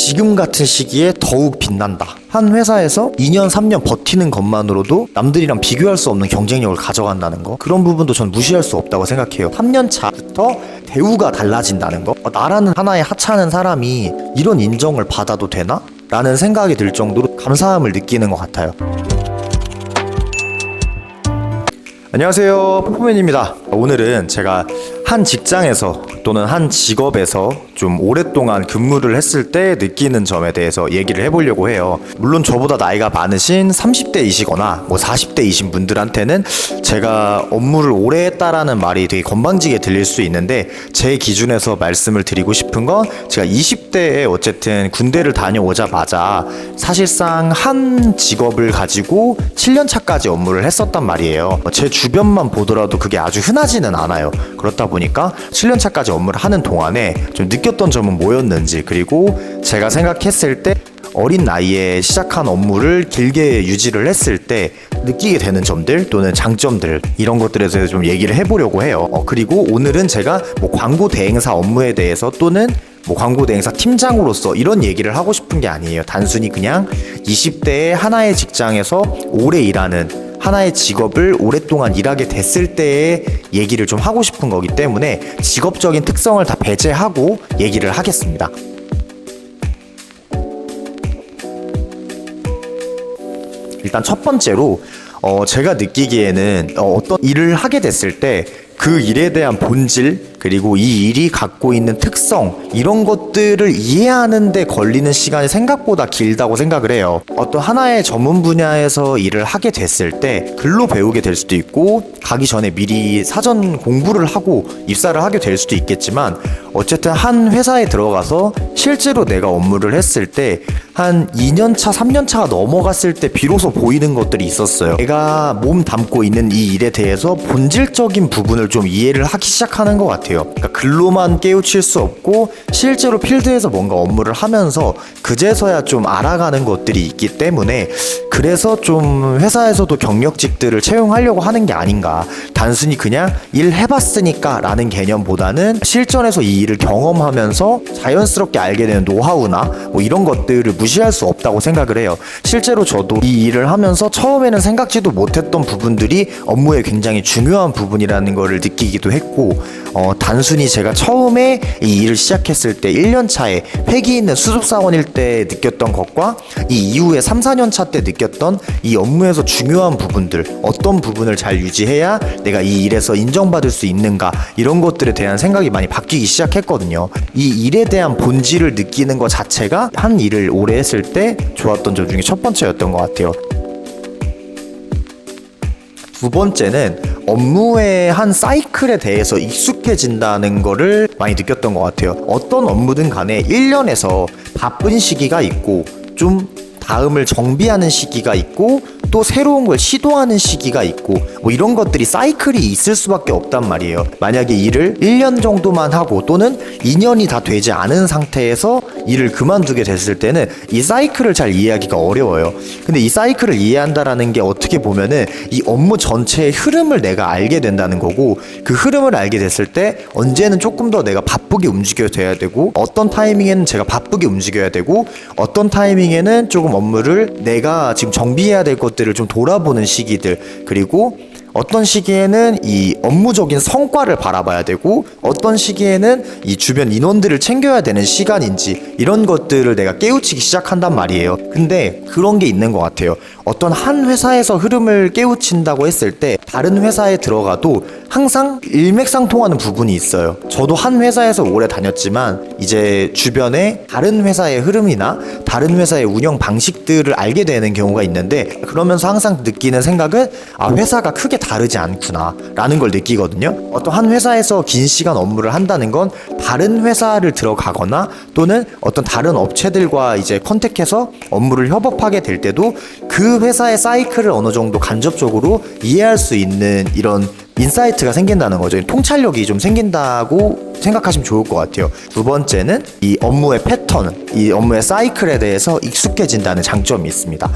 지금 같은 시기에 더욱 빛난다. 한 회사에서 2년, 3년 버티는 것만으로도 남들이랑 비교할 수 없는 경쟁력을 가져간다는 거, 그런 부분도 전 무시할 수 없다고 생각해요. 3년 차부터 대우가 달라진다는 거, 나라는 하나의 하찮은 사람이 이런 인정을 받아도 되나? 라는 생각이 들 정도로 감사함을 느끼는 것 같아요. 안녕하세요, 뽀뽀맨입니다. 오늘은 제가 한 직장에서 또는 한 직업에서 좀 오랫동안 근무를 했을 때 느끼는 점에 대해서 얘기를 해보려고 해요. 물론 저보다 나이가 많으신 30대이시거나 뭐 40대이신 분들한테는 제가 업무를 오래 했다라는 말이 되게 건방지게 들릴 수 있는데, 제 기준에서 말씀을 드리고 싶은 건, 제가 20대에 어쨌든 군대를 다녀오자마자 사실상 한 직업을 가지고 7년 차까지 업무를 했었단 말이에요. 제 주변만 보더라도 그게 아주 흔하지는 않아요. 그렇다 보니까 7년 차까지 업무를 하는 동안에 좀 느꼈던 점은 뭐였는지, 그리고 제가 생각했을 때 어린 나이에 시작한 업무를 길게 유지를 했을 때 느끼게 되는 점들 또는 장점들, 이런 것들에 대해서 좀 얘기를 해보려고 해요. 그리고 오늘은 제가 뭐 광고 대행사 업무에 대해서 또는 뭐 광고 대행사 팀장으로서 이런 얘기를 하고 싶은 게 아니에요. 단순히 그냥 20대의 하나의 직장에서 오래 일하는, 하나의 직업을 오랫동안 일하게 됐을 때의 얘기를 좀 하고 싶은 거기 때문에 직업적인 특성을 다 배제하고 얘기를 하겠습니다. 일단 첫 번째로 제가 느끼기에는 어떤 일을 하게 됐을 때 그 일에 대한 본질, 그리고 이 일이 갖고 있는 특성, 이런 것들을 이해하는 데 걸리는 시간이 생각보다 길다고 생각을 해요. 어떤 하나의 전문 분야에서 일을 하게 됐을 때 글로 배우게 될 수도 있고, 가기 전에 미리 사전 공부를 하고 입사를 하게 될 수도 있겠지만, 어쨌든 한 회사에 들어가서 실제로 내가 업무를 했을 때 한 2년차, 3년차가 넘어갔을 때 비로소 보이는 것들이 있었어요. 내가 몸 담고 있는 이 일에 대해서 본질적인 부분을 좀 이해를 하기 시작하는 것 같아요. 그러니까 글로만 깨우칠 수 없고 실제로 필드에서 뭔가 업무를 하면서 그제서야 좀 알아가는 것들이 있기 때문에, 그래서 좀 회사에서도 경력직들을 채용하려고 하는 게 아닌가. 단순히 그냥 일 해봤으니까 라는 개념보다는 실전에서 이 일을 경험하면서 자연스럽게 알게 되는 노하우나 뭐 이런 것들을 무시할 수 없다고 생각을 해요. 실제로 저도 이 일을 하면서 처음에는 생각지도 못했던 부분들이 업무에 굉장히 중요한 부분이라는 거를 느끼기도 했고, 단순히 제가 처음에 이 일을 시작했을 때 1년 차에 회기 있는 수습사원일 때 느꼈던 것과 이 이후에 3, 4년 차 때 느꼈던 이 업무에서 중요한 부분들, 어떤 부분을 잘 유지해야 내가 이 일에서 인정받을 수 있는가, 이런 것들에 대한 생각이 많이 바뀌기 시작했거든요. 이 일에 대한 본질을 느끼는 것 자체가 한 일을 오래 했을 때 좋았던 점 중에 첫 번째였던 것 같아요. 두 번째는 업무의 한 사이클에 대해서 익숙해진다는 거를 많이 느꼈던 것 같아요. 어떤 업무든 간에 1년에서 바쁜 시기가 있고, 좀 다음을 정비하는 시기가 있고, 또 새로운 걸 시도하는 시기가 있고, 뭐 이런 것들이 사이클이 있을 수밖에 없단 말이에요. 만약에 일을 1년 정도만 하고 또는 2년이 다 되지 않은 상태에서 일을 그만두게 됐을 때는 이 사이클을 잘 이해하기가 어려워요. 근데 이 사이클을 이해한다라는 게 어떻게 보면은 이 업무 전체의 흐름을 내가 알게 된다는 거고, 그 흐름을 알게 됐을 때 언제는 조금 더 내가 바쁘게 움직여야 돼야 되고, 어떤 타이밍에는 제가 바쁘게 움직여야 되고, 어떤 타이밍에는 조금 업무를 내가 지금 정비해야 될 것들을 좀 돌아보는 시기들, 그리고 어떤 시기에는 이 업무적인 성과를 바라봐야 되고, 어떤 시기에는 이 주변 인원들을 챙겨야 되는 시간인지, 이런 것들을 내가 깨우치기 시작한단 말이에요. 근데 그런 게 있는 것 같아요. 어떤 한 회사에서 흐름을 깨우친다고 했을 때 다른 회사에 들어가도 항상 일맥상통하는 부분이 있어요. 저도 한 회사에서 오래 다녔지만 이제 주변에 다른 회사의 흐름이나 다른 회사의 운영 방식들을 알게 되는 경우가 있는데, 그러면서 항상 느끼는 생각은 회사가 크게 다르지 않구나 라는 걸 느끼거든요. 어떤 한 회사에서 긴 시간 업무를 한다는 건 다른 회사를 들어가거나 또는 어떤 다른 업체들과 이제 컨택해서 업무를 협업하게 될 때도 그 회사의 사이클을 어느 정도 간접적으로 이해할 수 있는 이런 인사이트가 생긴다는 거죠. 통찰력이 좀 생긴다고 생각하시면 좋을 것 같아요. 두 번째는 이 업무의 패턴, 이 업무의 사이클에 대해서 익숙해진다는 장점이 있습니다.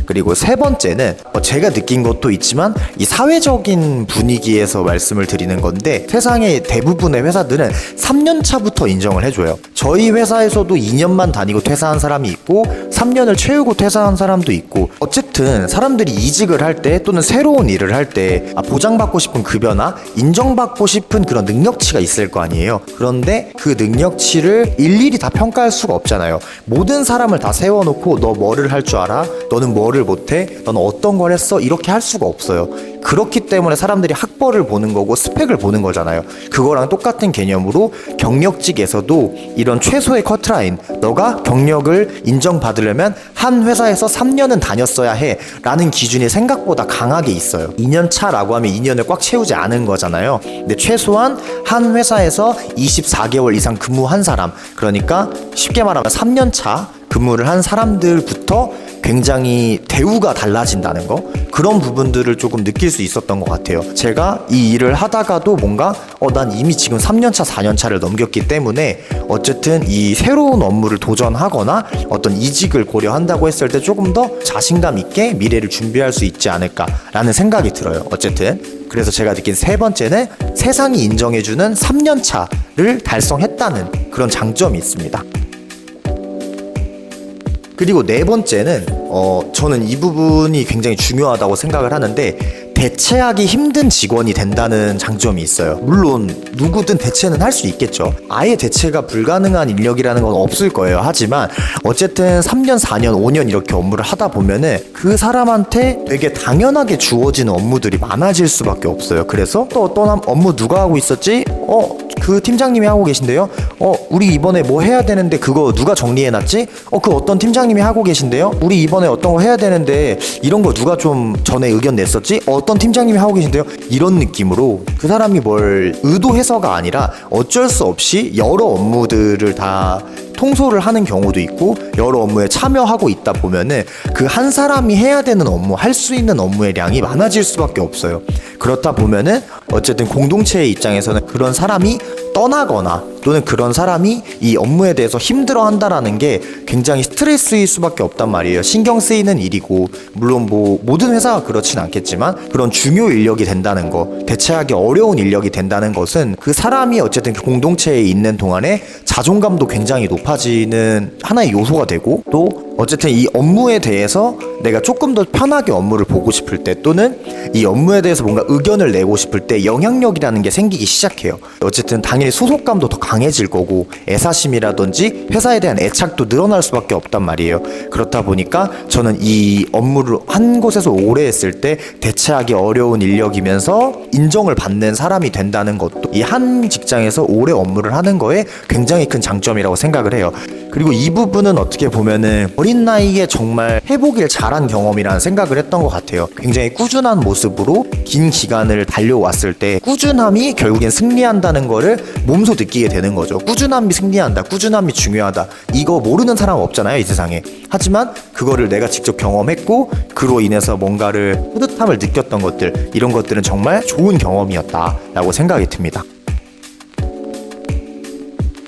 그리고 세 번째는 제가 느낀 것도 있지만 이 사회적인 분위기에서 말씀을 드리는 건데, 세상의 대부분의 회사들은 3년 차부터 인정을 해줘요. 저희 회사에서도 2년만 다니고 퇴사한 사람이 있고 3년을 채우고 퇴사한 사람도 있고, 어쨌든 사람들이 이직을 할 때 또는 새로운 일을 할 때 보장받고 싶은 급여나 인정받고 싶은 그런 능력치가 있을 거 아니에요. 그런데 그 능력치를 일일이 다 평가할 수가 없잖아요. 모든 사람을 다 세워놓고 너 뭐를 할 줄 알아? 너는 뭐를 못해? 너는 어떤 걸 했어? 이렇게 할 수가 없어요. 그렇기 때문에 사람들이 학벌을 보는 거고 스펙을 보는 거잖아요. 그거랑 똑같은 개념으로 경력직에서도 이런 최소의 커트라인, 너가 경력을 인정받으려면 한 회사에서 3년은 다녔어야 해 라는 기준이 생각보다 강하게 있어요. 2년 차라고 하면 2년을 꽉 채우지 않은 거잖아요. 근데 최소한 한 회사에서 24개월 이상 근무한 사람, 그러니까 쉽게 말하면 3년 차 근무를 한 사람들부터 굉장히 대우가 달라진다는 거, 그런 부분들을 조금 느낄 수 있었던 것 같아요. 제가 이 일을 하다가도 뭔가 난 이미 지금 3년차 4년차를 넘겼기 때문에 어쨌든 이 새로운 업무를 도전하거나 어떤 이직을 고려한다고 했을 때 조금 더 자신감 있게 미래를 준비할 수 있지 않을까라는 생각이 들어요. 어쨌든 그래서 제가 느낀 세 번째는 세상이 인정해주는 3년차를 달성했다는 그런 장점이 있습니다. 그리고 네 번째는 저는 이 부분이 굉장히 중요하다고 생각을 하는데, 대체하기 힘든 직원이 된다는 장점이 있어요. 물론 누구든 대체는 할 수 있겠죠. 아예 대체가 불가능한 인력이라는 건 없을 거예요. 하지만 어쨌든 3년, 4년, 5년 이렇게 업무를 하다 보면은 그 사람한테 되게 당연하게 주어지는 업무들이 많아질 수밖에 없어요. 그래서 또 어떤 업무 누가 하고 있었지? 그 팀장님이 하고 계신데요. 우리 이번에 뭐 해야 되는데 그거 누가 정리해놨지? 그 어떤 팀장님이 하고 계신데요. 우리 이번에 어떤 거 해야 되는데 이런 거 누가 좀 전에 의견 냈었지? 어떤 팀장님이 하고 계신데요. 이런 느낌으로 그 사람이 뭘 의도해서가 아니라 어쩔 수 없이 여러 업무들을 다 통솔을 하는 경우도 있고, 여러 업무에 참여하고 있다 보면은 그 한 사람이 해야 되는 업무, 할 수 있는 업무의 량이 많아질 수밖에 없어요. 그렇다 보면은 어쨌든 공동체의 입장에서는 그런 사람이 떠나거나 또는 그런 사람이 이 업무에 대해서 힘들어한다라는 게 굉장히 스트레스일 수밖에 없단 말이에요. 신경 쓰이는 일이고, 물론 뭐 모든 회사가 그렇진 않겠지만 그런 중요 인력이 된다는 거, 대체하기 어려운 인력이 된다는 것은 그 사람이 어쨌든 그 공동체에 있는 동안에 자존감도 굉장히 높아지는 하나의 요소가 되고, 또 어쨌든 이 업무에 대해서 내가 조금 더 편하게 업무를 보고 싶을 때, 또는 이 업무에 대해서 뭔가 의견을 내고 싶을 때 영향력이라는 게 생기기 시작해요. 어쨌든 당연히 소속감도 더 강해질 거고, 애사심이라든지 회사에 대한 애착도 늘어날 수밖에 없단 말이에요. 그렇다 보니까 저는 이 업무를 한 곳에서 오래 했을 때 대체하기 어려운 인력이면서 인정을 받는 사람이 된다는 것도 이 한 직장에서 오래 업무를 하는 거에 굉장히 큰 장점이라고 생각을 해요. 그리고 이 부분은 어떻게 보면은 어린 나이에 정말 해보길 잘한 경험이라는 생각을 했던 것 같아요. 굉장히 꾸준한 모습으로 긴 기간을 달려왔을 때 꾸준함이 결국엔 승리한다는 거를 몸소 느끼게 되는 거죠. 꾸준함이 승리한다, 꾸준함이 중요하다, 이거 모르는 사람 없잖아요, 이 세상에. 하지만 그거를 내가 직접 경험했고 그로 인해서 뭔가를 뿌듯함을 느꼈던 것들, 이런 것들은 정말 좋은 경험이었다라고 생각이 듭니다.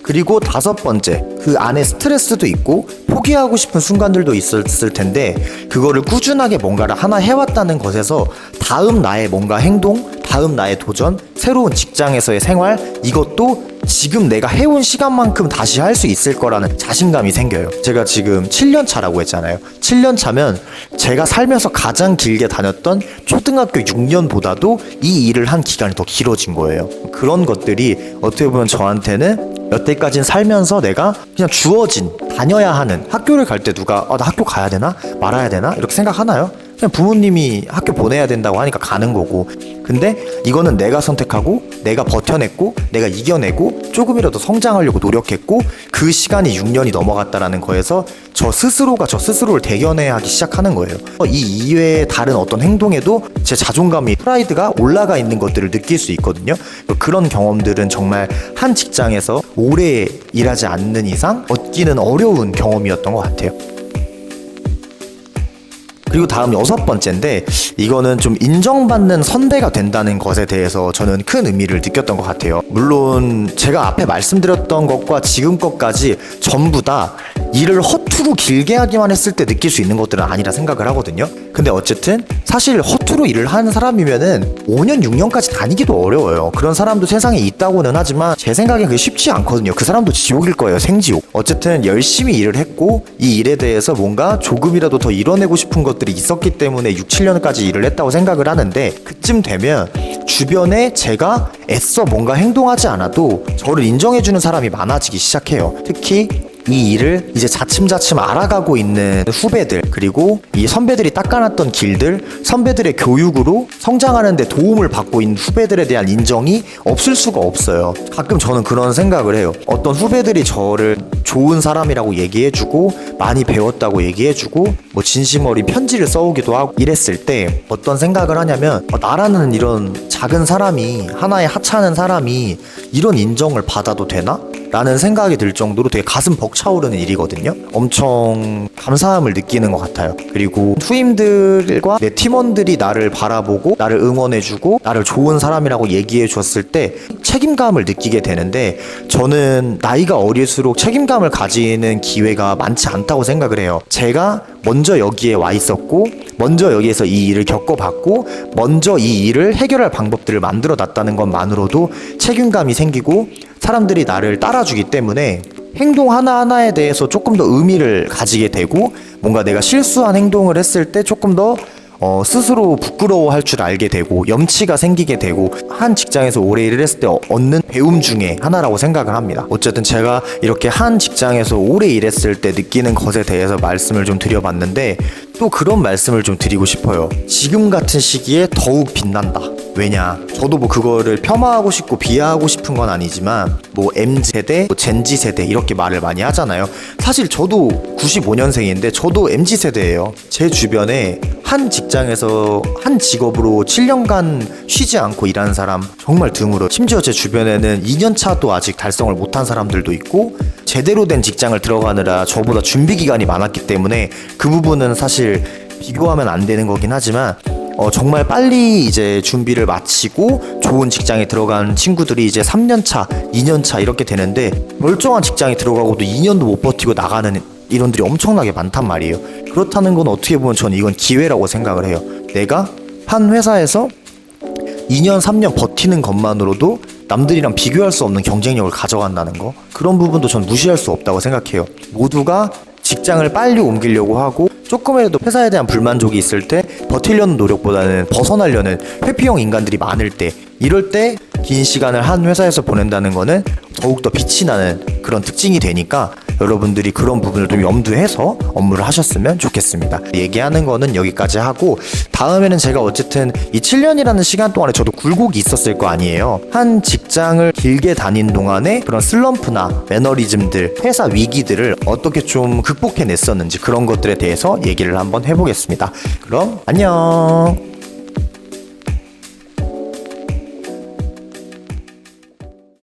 그리고 다섯 번째, 그 안에 스트레스도 있고 포기하고 싶은 순간들도 있었을 텐데, 그거를 꾸준하게 뭔가를 하나 해왔다는 것에서 다음 나의 뭔가 행동, 다음 나의 도전, 새로운 직장에서의 생활, 이것도 지금 내가 해온 시간만큼 다시 할 수 있을 거라는 자신감이 생겨요. 제가 지금 7년 차라고 했잖아요. 7년 차면 제가 살면서 가장 길게 다녔던 초등학교 6년보다도 이 일을 한 기간이 더 길어진 거예요. 그런 것들이 어떻게 보면 저한테는 여태까지는 살면서 내가 그냥 주어진, 다녀야 하는, 학교를 갈 때 누가 나 학교 가야 되나? 말아야 되나? 이렇게 생각하나요? 그냥 부모님이 학교 보내야 된다고 하니까 가는 거고. 근데 이거는 내가 선택하고, 내가 버텨냈고, 내가 이겨내고, 조금이라도 성장하려고 노력했고, 그 시간이 6년이 넘어갔다라는 거에서 저 스스로가 저 스스로를 대견해야 하기 시작하는 거예요. 이 이외의 다른 어떤 행동에도 제 자존감이, 프라이드가 올라가 있는 것들을 느낄 수 있거든요. 그런 경험들은 정말 한 직장에서 오래 일하지 않는 이상 얻기는 어려운 경험이었던 것 같아요. 그리고 다음 여섯 번째인데, 이거는 좀 인정받는 선배가 된다는 것에 대해서 저는 큰 의미를 느꼈던 것 같아요. 물론 제가 앞에 말씀드렸던 것과 지금 것까지 전부 다 일을 허투루 길게 하기만 했을 때 느낄 수 있는 것들은 아니라 생각을 하거든요. 근데 어쨌든 사실 허투루 일을 하는 사람이면은 5년 6년까지 다니기도 어려워요. 그런 사람도 세상에 있다고는 하지만 제 생각엔 그게 쉽지 않거든요. 그 사람도 지옥일 거예요. 생지옥. 어쨌든 열심히 일을 했고 이 일에 대해서 뭔가 조금이라도 더 이뤄내고 싶은 것들이 있었기 때문에 6, 7년까지 일을 했다고 생각을 하는데, 그쯤 되면 주변에 제가 애써 뭔가 행동하지 않아도 저를 인정해주는 사람이 많아지기 시작해요. 특히 이 일을 이제 차츰차츰 알아가고 있는 후배들, 그리고 이 선배들이 닦아놨던 길들, 선배들의 교육으로 성장하는 데 도움을 받고 있는 후배들에 대한 인정이 없을 수가 없어요. 가끔 저는 그런 생각을 해요. 어떤 후배들이 저를 좋은 사람이라고 얘기해주고 많이 배웠다고 얘기해주고 뭐 진심 어린 편지를 써오기도 하고 이랬을 때 어떤 생각을 하냐면, 나라는 이런 작은 사람이, 하나의 하찮은 사람이 이런 인정을 받아도 되나? 라는 생각이 들 정도로 되게 가슴 벅차오르는 일이거든요. 엄청 감사함을 느끼는 것 같아요. 그리고 후임들과 내 팀원들이 나를 바라보고 나를 응원해주고 나를 좋은 사람이라고 얘기해 줬을 때 책임감을 느끼게 되는데, 저는 나이가 어릴수록 책임감을 가지는 기회가 많지 않다고 생각을 해요. 제가 먼저 여기에 와 있었고 먼저 여기에서 이 일을 겪어봤고 먼저 이 일을 해결할 방법들을 만들어 놨다는 것만으로도 책임감이 생기고 사람들이 나를 따라주기 때문에 행동 하나하나에 대해서 조금 더 의미를 가지게 되고, 뭔가 내가 실수한 행동을 했을 때 조금 더 스스로 부끄러워할 줄 알게 되고 염치가 생기게 되고, 한 직장에서 오래 일을 했을 때 얻는 배움 중에 하나라고 생각을 합니다. 어쨌든 제가 이렇게 한 직장에서 오래 일했을 때 느끼는 것에 대해서 말씀을 좀 드려봤는데, 또 그런 말씀을 좀 드리고 싶어요. 지금 같은 시기에 더욱 빛난다. 왜냐, 저도 뭐 그거를 폄하하고 싶고 비하하고 싶은 건 아니지만 뭐 M세대, 뭐 젠지세대 이렇게 말을 많이 하잖아요. 사실 저도 95년생인데 저도 MZ세대예요. 제 주변에 한 직장에서 한 직업으로 7년간 쉬지 않고 일하는 사람 정말 드물어요. 심지어 제 주변에는 2년차도 아직 달성을 못한 사람들도 있고, 제대로 된 직장을 들어가느라 저보다 준비 기간이 많았기 때문에 그 부분은 사실 비교하면 안 되는 거긴 하지만, 정말 빨리 이제 준비를 마치고 좋은 직장에 들어간 친구들이 이제 3년차, 2년차 이렇게 되는데, 멀쩡한 직장에 들어가고도 2년도 못 버티고 나가는 인원들이 엄청나게 많단 말이에요. 그렇다는 건 어떻게 보면 저는 이건 기회라고 생각을 해요. 내가 한 회사에서 2년, 3년 버티는 것만으로도 남들이랑 비교할 수 없는 경쟁력을 가져간다는 거, 그런 부분도 전 무시할 수 없다고 생각해요. 모두가 직장을 빨리 옮기려고 하고 조금이라도 회사에 대한 불만족이 있을 때 버티려는 노력보다는 벗어나려는 회피형 인간들이 많을 때, 이럴 때 긴 시간을 한 회사에서 보낸다는 거는 더욱더 빛이 나는 그런 특징이 되니까 여러분들이 그런 부분을 좀 염두해서 업무를 하셨으면 좋겠습니다. 얘기하는 거는 여기까지 하고, 다음에는 제가 어쨌든 이 7년이라는 시간 동안에 저도 굴곡이 있었을 거 아니에요. 한 직장을 길게 다닌 동안에 그런 슬럼프나 매너리즘들, 회사 위기들을 어떻게 좀 극복해냈었는지 그런 것들에 대해서 얘기를 한번 해보겠습니다. 그럼 안녕.